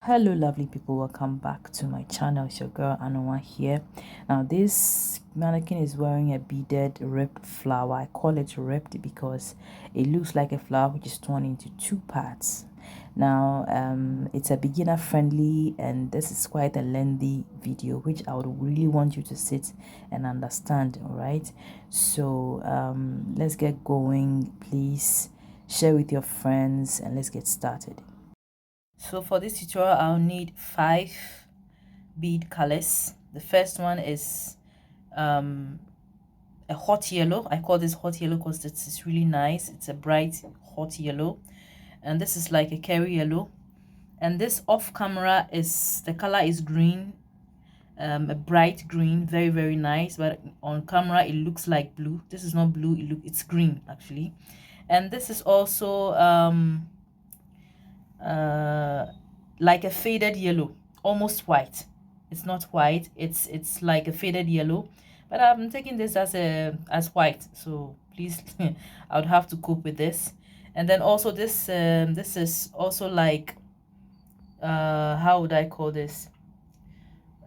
Hello lovely people, welcome back to my channel. It's your girl Anoa here. Now this mannequin is wearing a beaded ribbed flower. I call it ribbed because it looks like a flower which is torn into two parts. Now it's a beginner friendly and this is quite a lengthy video which I would really want you to sit and understand. All right, so let's get going. Please share with your friends and let's get started. So for this tutorial, I'll need 5 bead colors. The first one is a hot yellow. I call this hot yellow because it's really nice. It's a bright hot yellow. And this is like a curry yellow. And this off camera is, the color is green, a bright green, very, very nice. But on camera, it looks like blue. This is not blue, it's green actually. And this is also like a faded yellow, almost white. It's not white, it's like a faded yellow, but I'm taking this as white, so please I would have to cope with this. And then also this is also like how would I call this,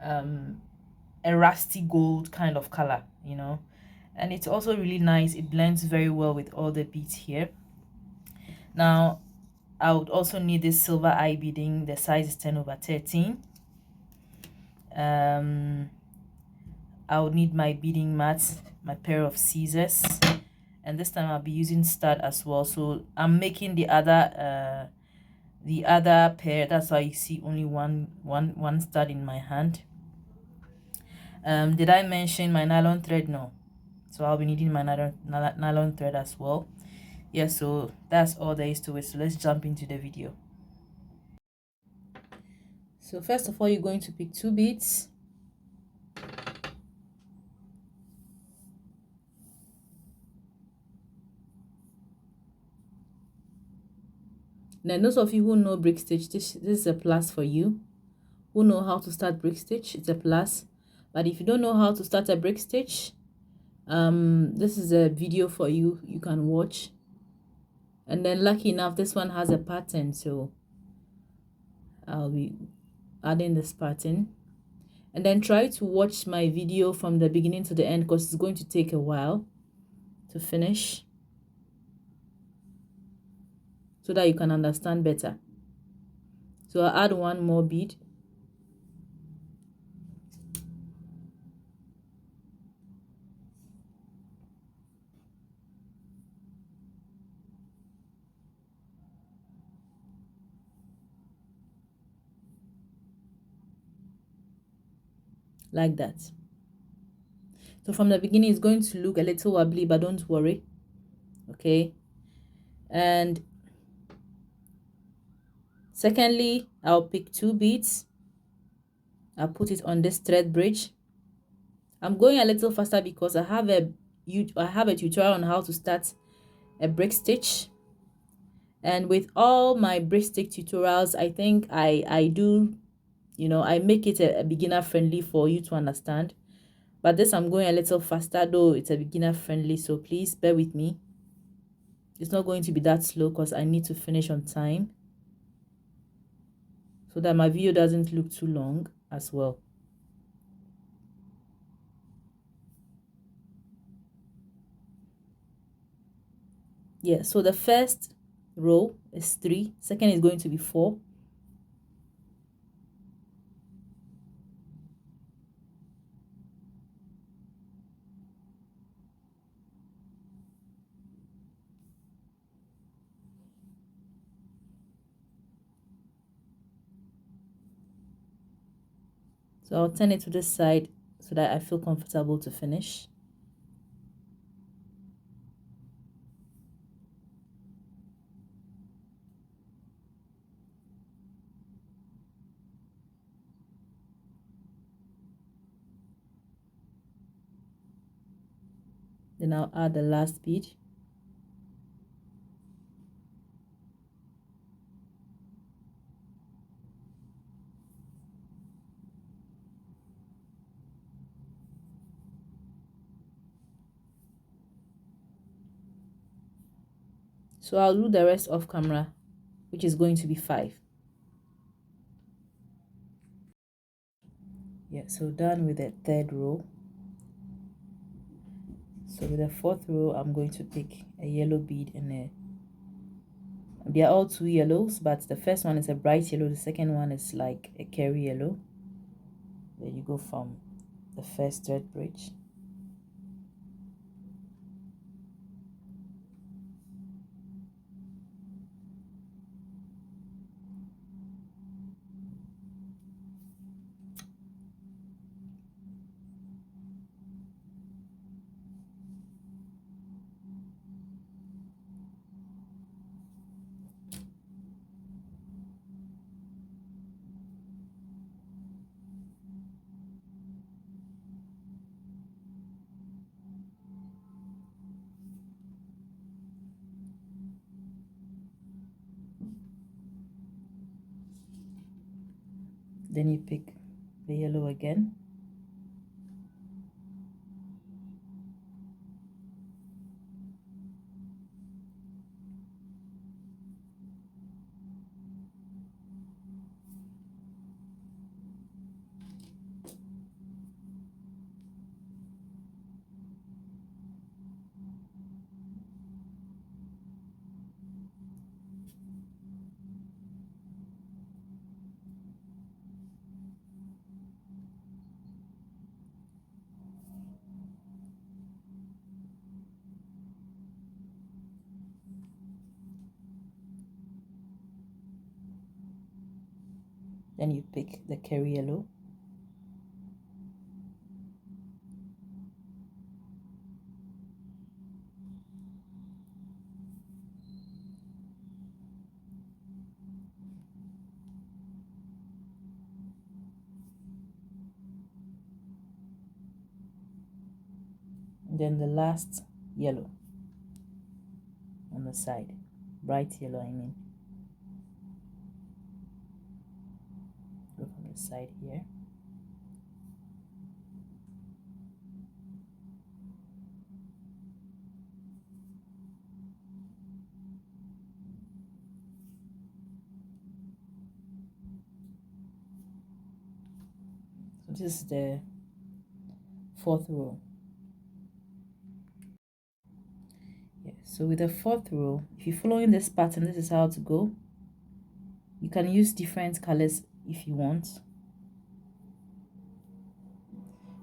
a rusty gold kind of color, you know, and it's also really nice. It blends very well with all the beads here. Now I would also need this silver eye beading. The size is 10/13. I would need my beading mats, my pair of scissors, and this time I'll be using stud as well. So I'm making the other pair. That's why you see only one stud in my hand. Did I mention my nylon thread? No. So I'll be needing my nylon thread as well. Yeah, so that's all there is to it. So let's jump into the video. So first of all, you're going to pick 2 beads. Now, those of you who know brick stitch, this is a plus for you. Who know how to start brick stitch, it's a plus. But if you don't know how to start a brick stitch, this is a video for you. You can watch. And then lucky enough, this one has a pattern, so I'll be adding this pattern. And then try to watch my video from the beginning to the end because it's going to take a while to finish, so that you can understand better. So I'll add 1 more bead. Like that. So from the beginning, it's going to look a little wobbly, but don't worry. Okay. And secondly, I'll pick 2 beads. I'll put it on this thread bridge. I'm going a little faster because I have a tutorial on how to start a brick stitch. And with all my brick stitch tutorials, I think I do, you know, I make it a beginner friendly for you to understand. But this I'm going a little faster, though it's a beginner friendly, so please bear with me. It's not going to be that slow because I need to finish on time, so that my video doesn't look too long as well. Yeah, so the first row is 3, second is going to be 4. So I'll turn it to this side so that I feel comfortable to finish. Then I'll add the last bead. So I'll do the rest off camera, which is going to be 5. Yeah, so done with the third row. So with the fourth row, I'm going to pick a yellow bead and they are all two yellows, but the first one is a bright yellow, the second one is like a curry yellow. Then you go from the first thread bridge. Then you pick the yellow again. Then you pick the curry yellow. And then the last yellow on the side, bright yellow I mean. Go from the side here. So this is the fourth row. Yeah, so with the fourth row, if you're following this pattern, this is how to go. You can use different colors if you want.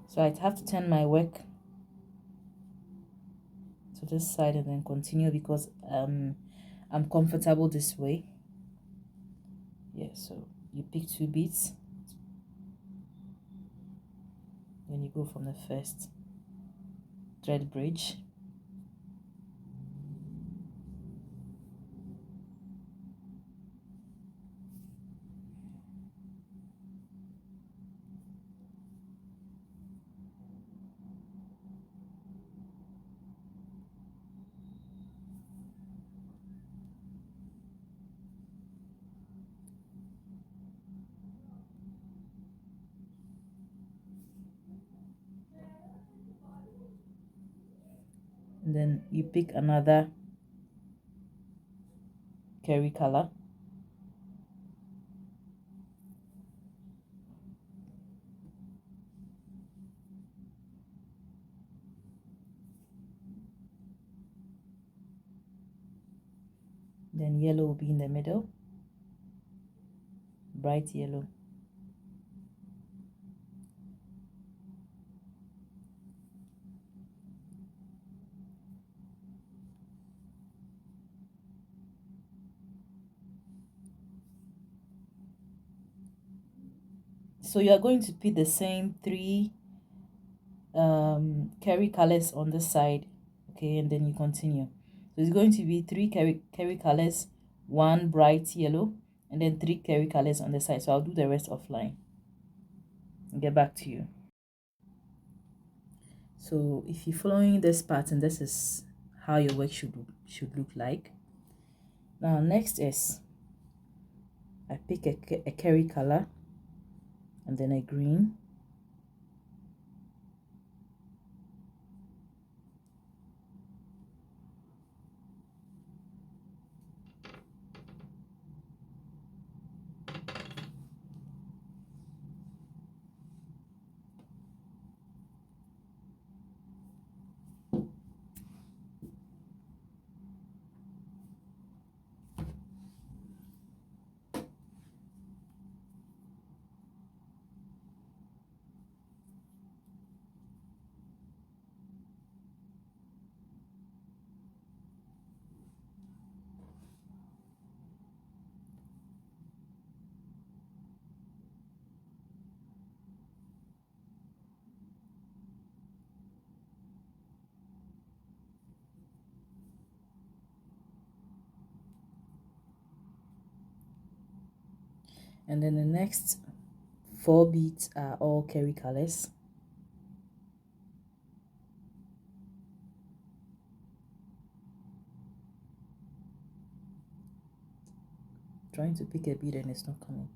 So I have to turn my work to this side and then continue because I'm comfortable this way. Yeah, so you pick two beads, then you go from the first thread bridge, and then you pick another curry color, then yellow will be in the middle, bright yellow, so you are going to pick the same three curry colors on the side, okay, and then you continue. So it's going to be three curry colors, one bright yellow, and then three curry colors on the side. So I'll do the rest offline and get back to you. So if you're following this pattern, this is how your work should look like. Now next is I pick a curry color and then a green, And then the next 4 beads are all curry colors. Trying to pick a bead and it's not coming.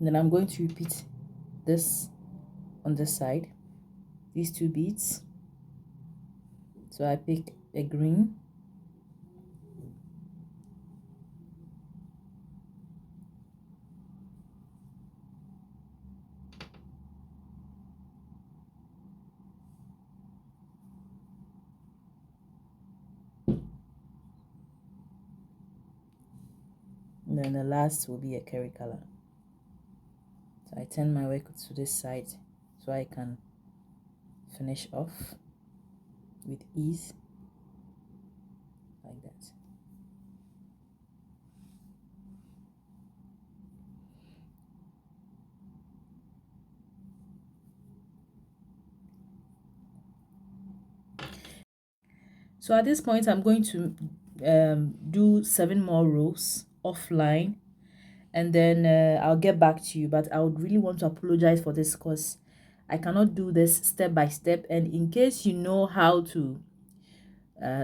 And then I'm going to repeat this on this side, these 2 beads. So I pick a green, and then the last will be a curry color. So I turn my work to this side so I can finish off with ease, like that. So at this point, I'm going to do 7 more rows offline, and then I'll get back to you. But I would really want to apologize for this because I cannot do this step by step. And in case you know how to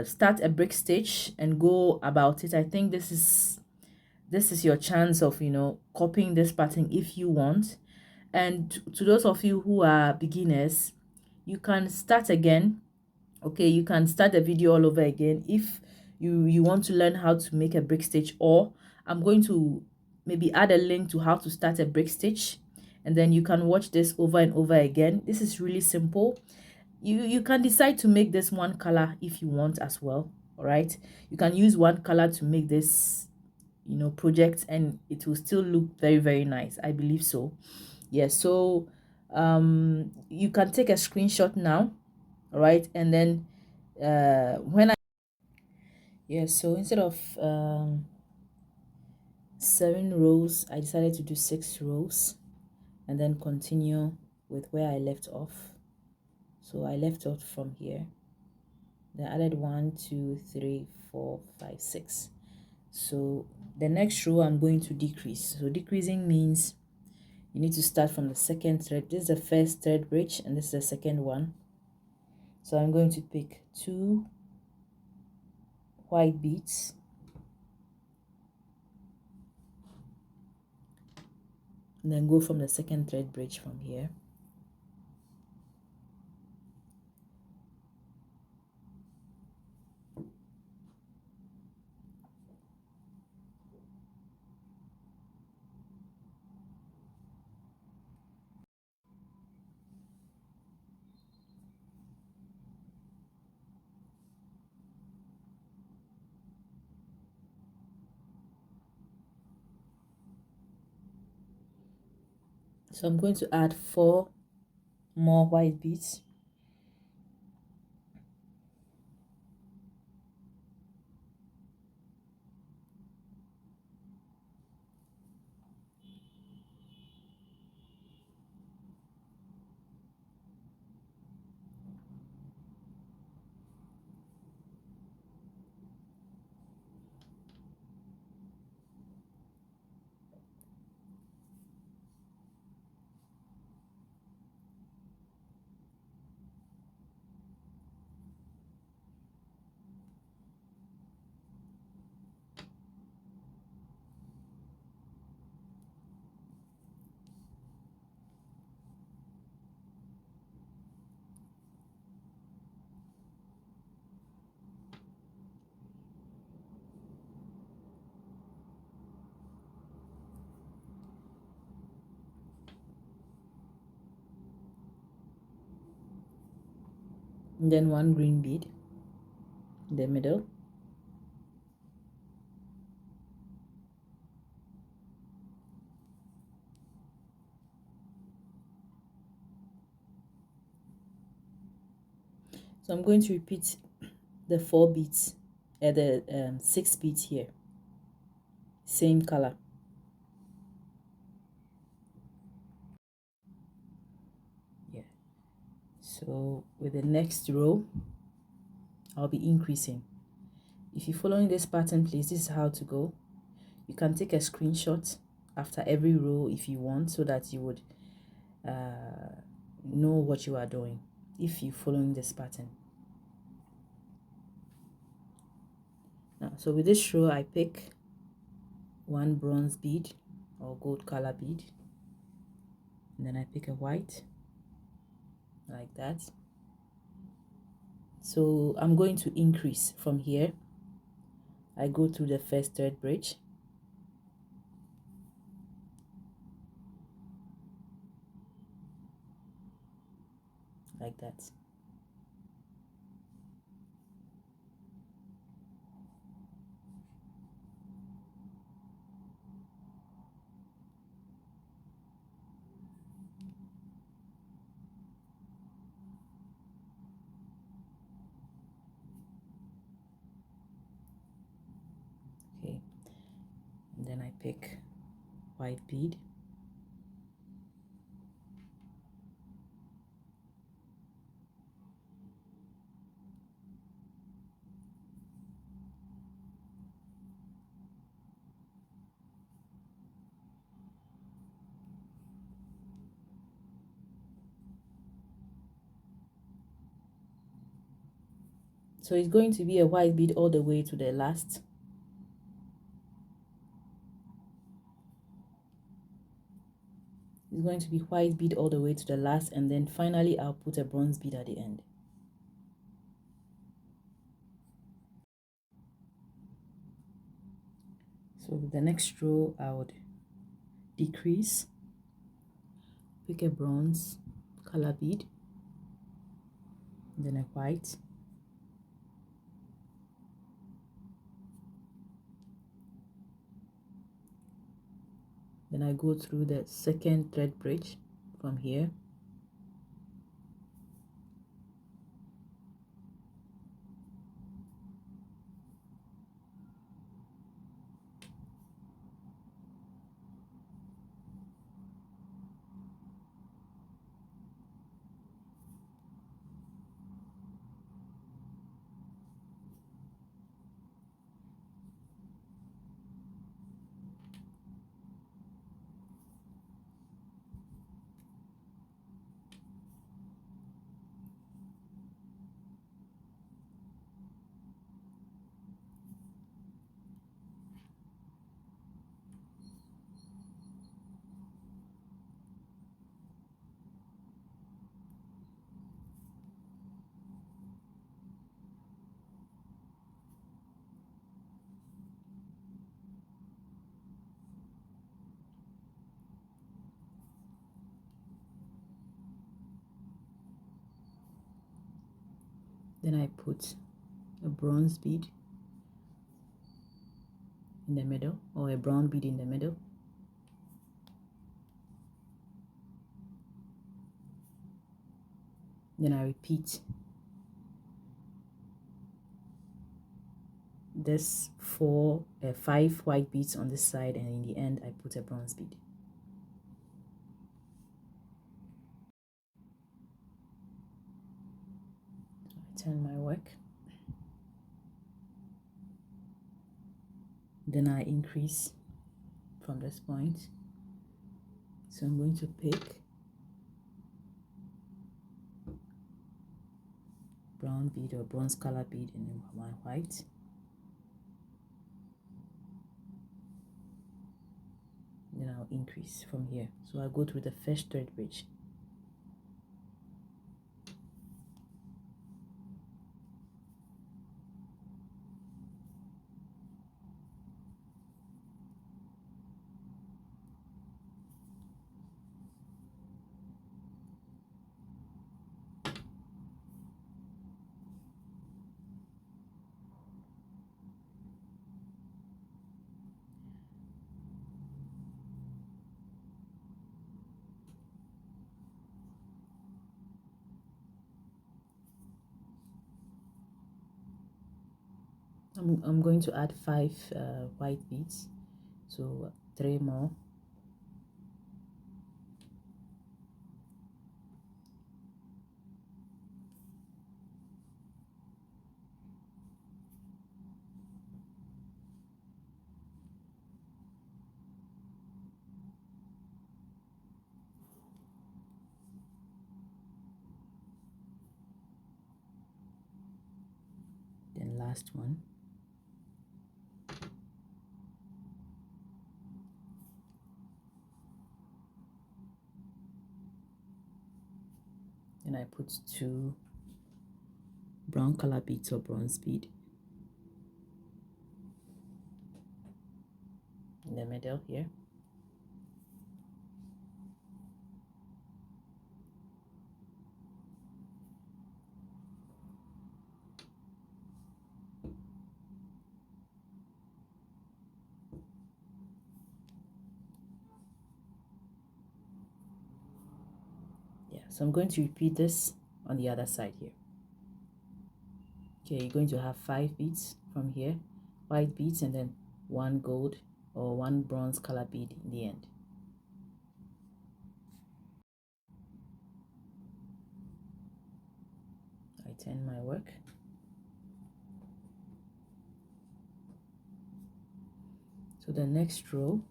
start a brick stitch and go about it, I think this is your chance of, you know, copying this pattern if you want. And to those of you who are beginners, you can start again. Okay, you can start the video all over again if you want to learn how to make a brick stitch, or I'm going to maybe add a link to how to start a brick stitch, and then you can watch this over and over again. This is really simple. You can decide to make this one color if you want as well. All right, you can use one color to make this, you know, project, and it will still look very, very nice. I believe so. Yes. So you can take a screenshot now. All right, and then when I so instead of 7 rows, I decided to do 6 rows and then continue with where I left off. So I left off from here, then added 1 2 3 4 5 6. So the next row I'm going to decrease. So decreasing means you need to start from the second thread. This is the first thread bridge and this is the second one. So I'm going to pick 2 white beads, and then go from the second thread bridge from here. So I'm going to add 4 more white beads. and then one green bead in the middle, so I'm going to repeat the 4 beads at the 6 beads here, same color. Yeah, so with the next row I'll be increasing. If you're following this pattern, please, this is how to go. You can take a screenshot after every row if you want, so that you would know what you are doing if you're following this pattern. Now, so with this row, I pick one bronze bead or gold color bead, and then I pick a white like that. So I'm going to increase from here. I go through the first thread bridge, like that. Okay, and then I pick white bead, so it's going to be a white bead all the way to the last. It's going to be white bead all the way to the last, and then finally I'll put a bronze bead at the end. So with the next row, I would decrease, pick a bronze color bead, then a white, then I go through the second thread bridge from here, then I put a bronze bead in the middle, or a brown bead in the middle, then I repeat this 5 white beads on this side, and in the end I put a bronze bead. I turn my work, then I increase from this point. So I'm going to pick brown bead or bronze color bead and then one white, then I'll increase from here. So I go through the first thread bridge, I'm going to add 5 white beads, so 3 more. Then last one. And I put 2 brown color beads or bronze bead in the middle here. Yeah, so I'm going to repeat this on the other side here. Okay, you're going to have 5 beads from here, white beads, and then 1 gold or 1 bronze color bead in the end. I turn my work. So the next row,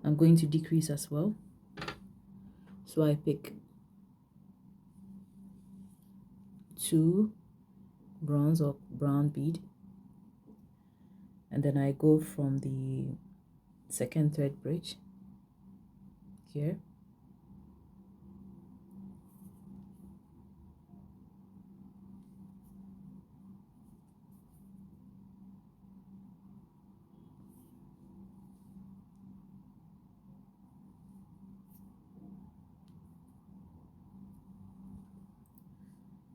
I'm going to decrease as well. So I pick 2 bronze or brown bead, and then I go from the second thread bridge here,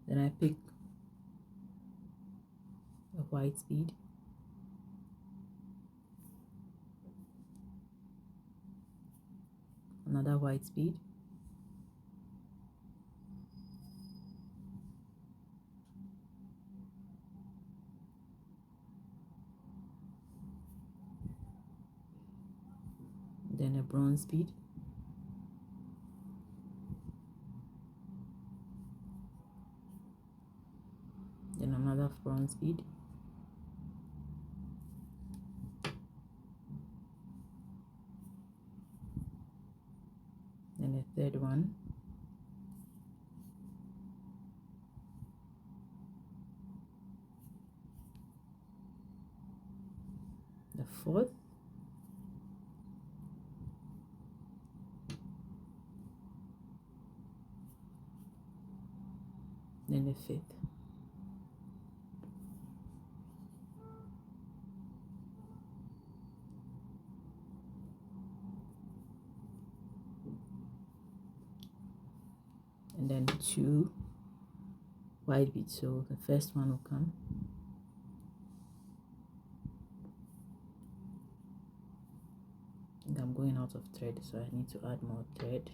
then I pick a white bead, another white bead, then a bronze bead, then another bronze bead, then a third one, the fourth, then the fifth. And then 2 white beads, so the first one will come, and I'm going out of thread, so I need to add more thread.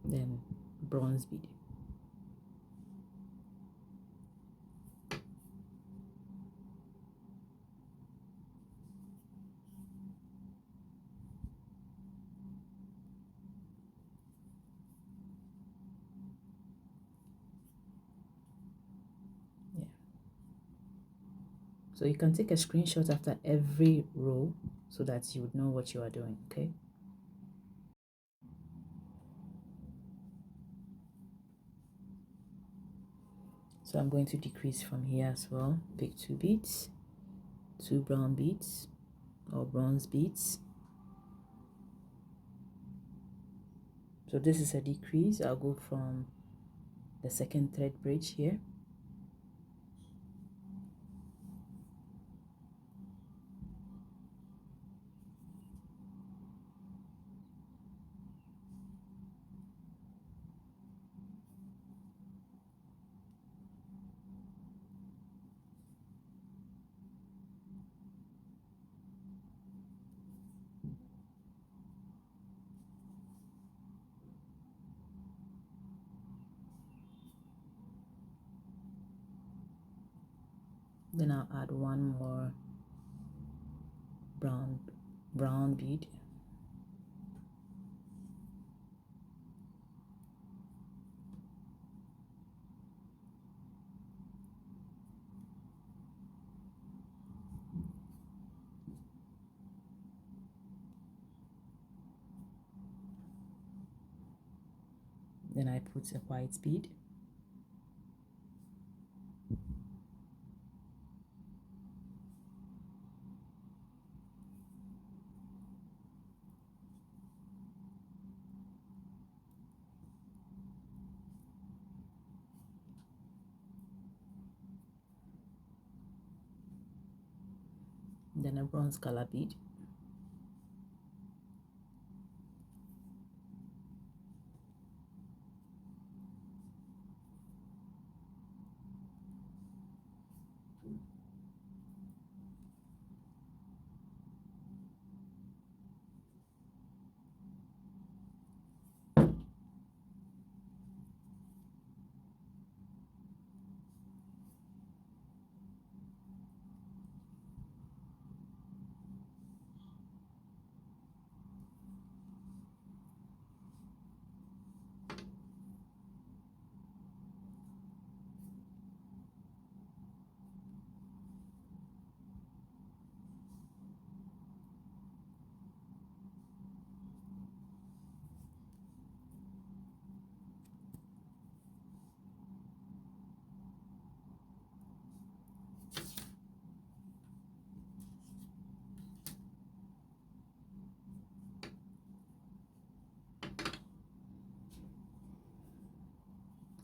Then bronze bead. Yeah. So you can take a screenshot after every row so that you would know what you are doing, okay? So I'm going to decrease from here as well. Pick 2 beads, 2 brown beads or bronze beads. So this is a decrease. I'll go from the second thread bridge here. Then I'll add one more brown bead. Then I put a white bead. Then a bronze color bead.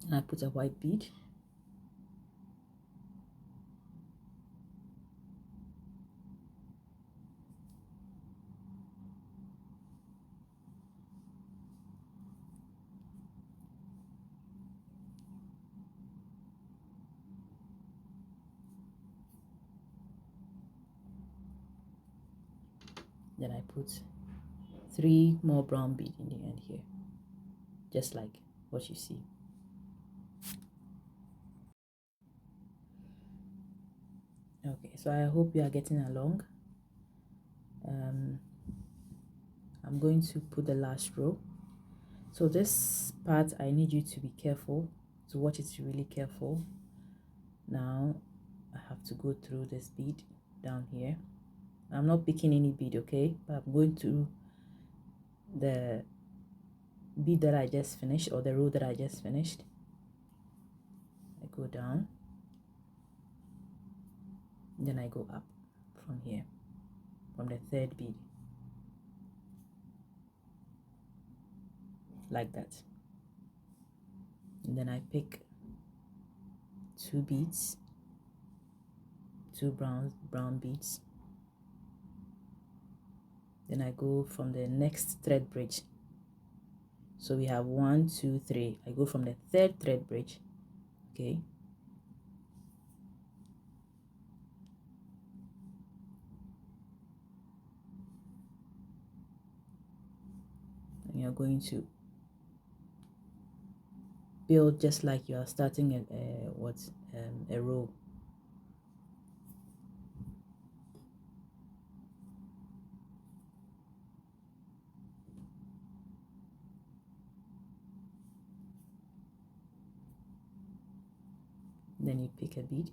And I put a white bead. Then I put 3 more brown beads in the end here, just like what you see. Okay, so I hope you are getting along. I'm going to put the last row. So this part, I need you to be careful, to watch it really careful. Now I have to go through this bead down here. I'm not picking any bead, okay, but I'm going to the bead that I just finished, or the row that I just finished. I go down, then I go up from here, from the 3rd bead, like that. And then I pick 2 beads, 2 brown beads. Then I go from the next thread bridge. So we have 1, 2, 3. I go from the 3rd thread bridge, okay. And you're going to build just like you are starting a row. Then you pick a bead,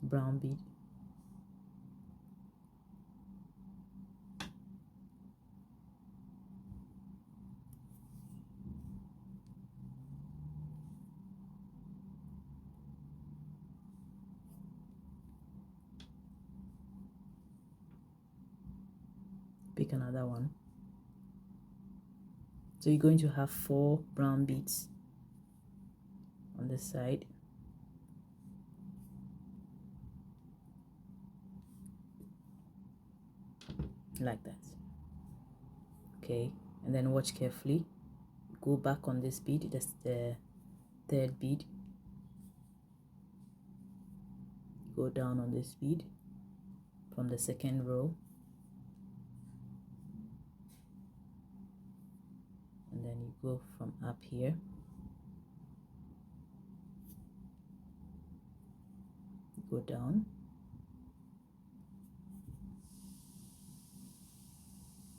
brown bead, pick another one. So you're going to have 4 brown beads on this side. Like that. Okay, and then watch carefully. Go back on this bead, that's the 3rd bead. Go down on this bead from the 2nd row. And then you go from up here. go down.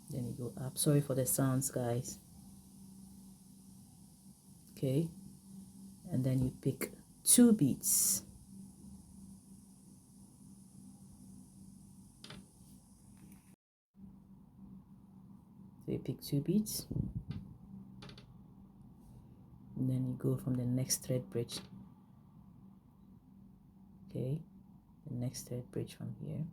Then you go up. Sorry for the sounds, guys. Okay, and then you pick 2 beads. So you pick 2 beads, and then you go from the next thread bridge. Okay, the next thread bridge from here.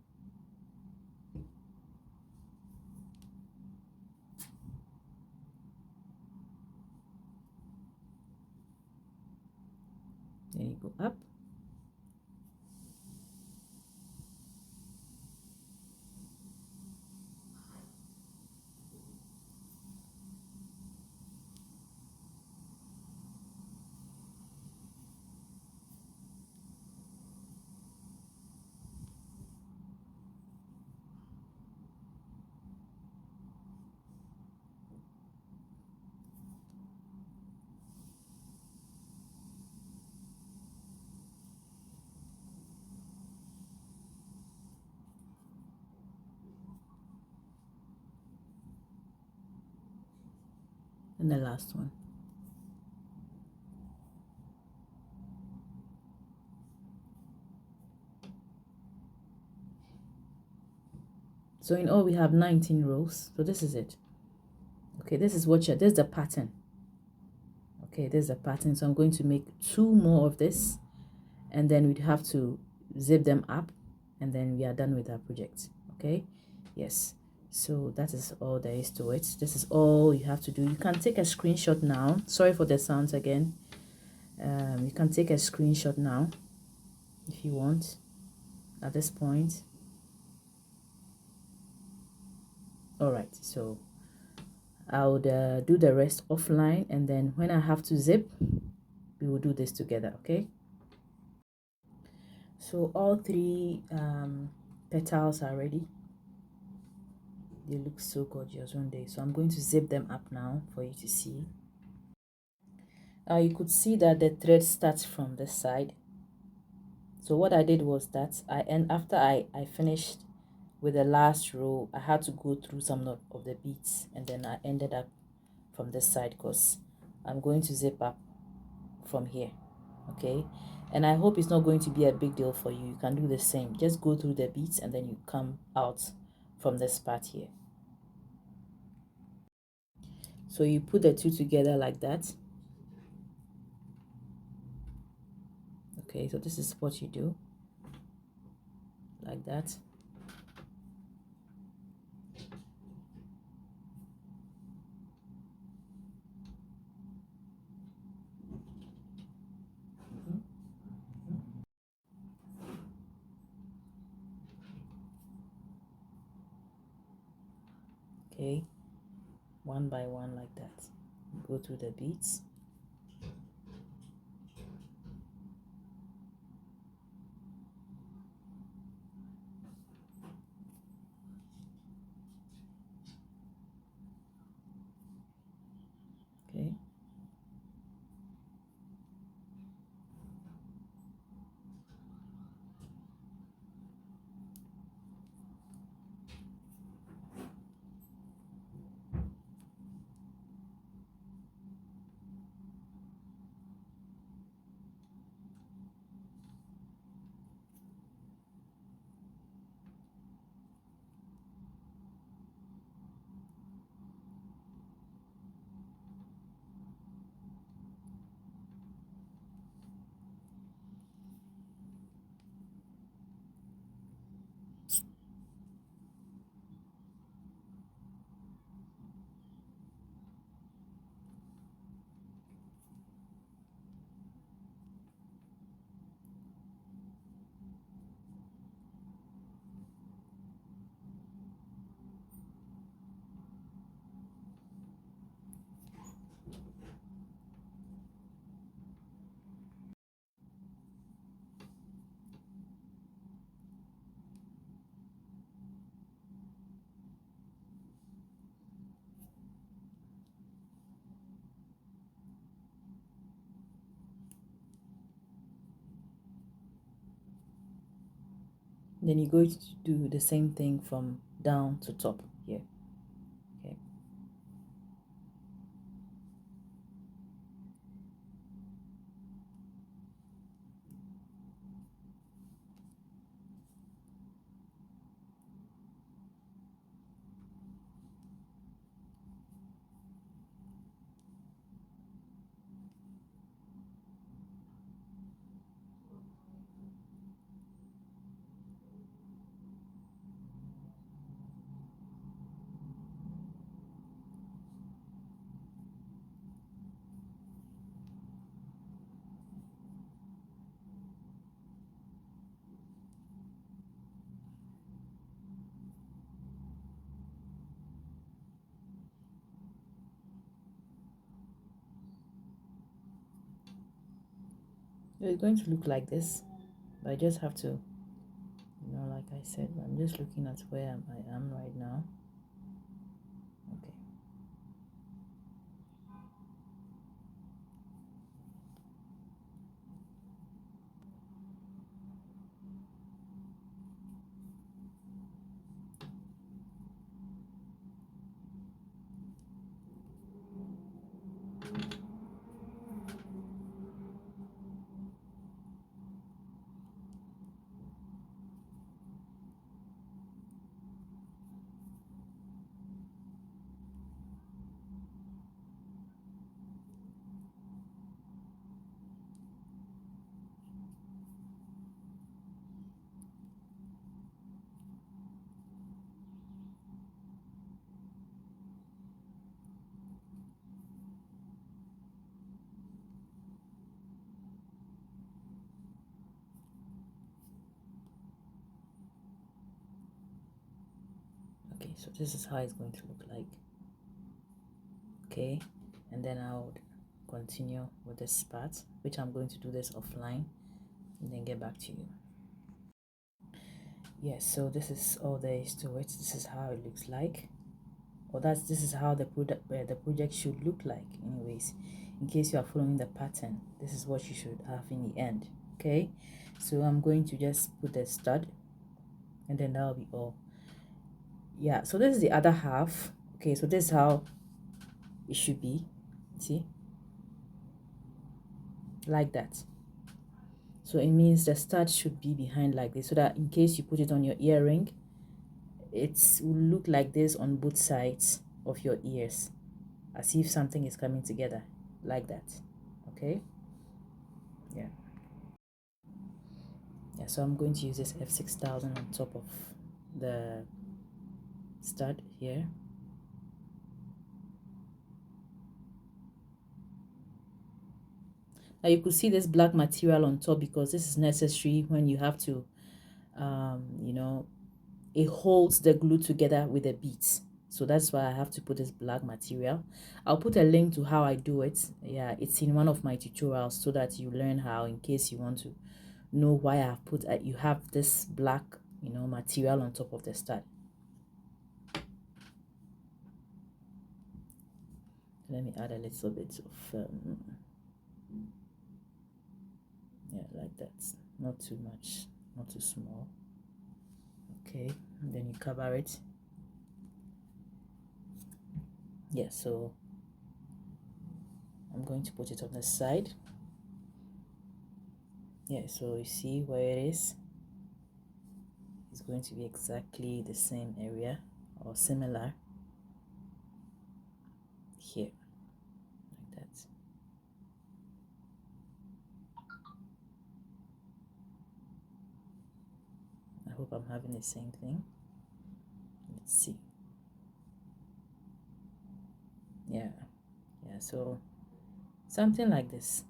Then you go up. And the last one. So in all we have 19 rows. So this is it. Okay, this is what this is the pattern. Okay, there's a pattern. So I'm going to make 2 more of this, and then we'd have to zip them up, and then we are done with our project. Okay, yes. So that is all there is to it. This is all you have to do. You can take a screenshot now. Sorry for the sounds again. You can take a screenshot now if you want at this point. All right, so I would do the rest offline, and then when I have to zip, we will do this together. Okay, so all 3 petals are ready. They look so gorgeous one day. So I'm going to zip them up now for you to see. You could see that the thread starts from this side. So what I did was that after I finished with the last row, I had to go through some of the beads, and then I ended up from this side because I'm going to zip up from here. Okay, and I hope it's not going to be a big deal for you. You can do the same. Just go through the beads and then you come out from this part here. So you put the 2 together like that. Okay, so this is what you do, like that. Okay, one by one like that. Go through the beads. Okay. Then you're going to do the same thing from down to top here. Okay. It's going to look like this, but I just have to, like I said, I'm just looking at where I am right now. Okay. Okay, so this is how it's going to look like. Okay, and then I would continue with this part, which I'm going to do this offline and then get back to you. Yes, so this is all there is to it. This is how it looks like, or this is how the project should look like anyways. In case you are following the pattern, this is what you should have in the end. Okay, so I'm going to just put the stud, and then that'll be all. Yeah, so this is the other half. Okay, so this is how it should be. See, like that. So it means the stud should be behind like this, so that in case you put it on your earring, it will look like this on both sides of your ears, as if something is coming together like that. Okay, yeah. So I'm going to use this F6000 on top of the stud here. Now you could see this black material on top because this is necessary when you have to it holds the glue together with the beads. So that's why I have to put this black material. I'll put a link to how I do it. Yeah, it's in one of my tutorials so that you learn how, in case you want to know why I have put you have this black material on top of the stud. Let me add a little bit of yeah, like that, not too much, not too small. Okay, and then you cover it. Yeah, so I'm going to put it on the side. Yeah, so you see where it is. It's going to be exactly the same area or similar here, like that. I hope I'm having the same thing. Let's see. Yeah, so something like this.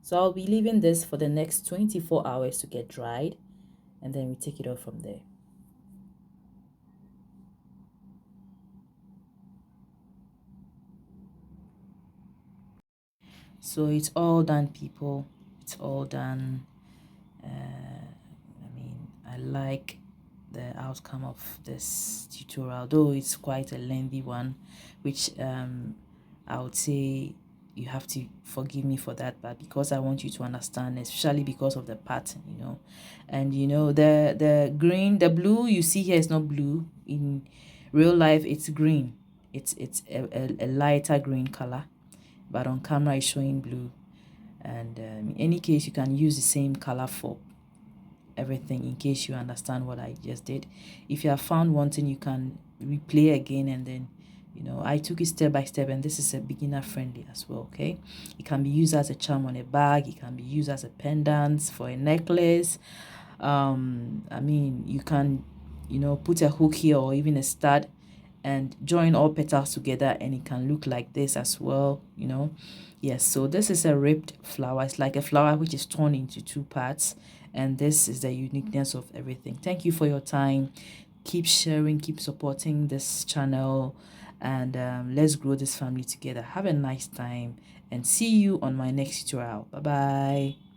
So I'll be leaving this for the next 24 hours to get dried, and then we take it off from there. So it's all done, people. It's all done. I mean, I like the outcome of this tutorial, though it's quite a lengthy one, which I would say you have to forgive me for that, but because I want you to understand, especially because of the pattern, and the green, the blue you see here is not blue. In real life it's green. It's a lighter green color, but on camera it's showing blue. And in any case, you can use the same color for everything, in case you understand what I just did. If you have found one thing, you can replay again, and then I took it step by step, and this is a beginner friendly as well. Okay, it can be used as a charm on a bag, it can be used as a pendant for a necklace. I mean, you can put a hook here or even a stud and join all petals together, and it can look like this as well. Yes, so this is a ribbed flower. It's like a flower which is torn into two parts, and this is the uniqueness of everything. Thank you for your time. Keep sharing, keep supporting this channel, and let's grow this family together. Have a nice time, and see you on my next tutorial. Bye bye.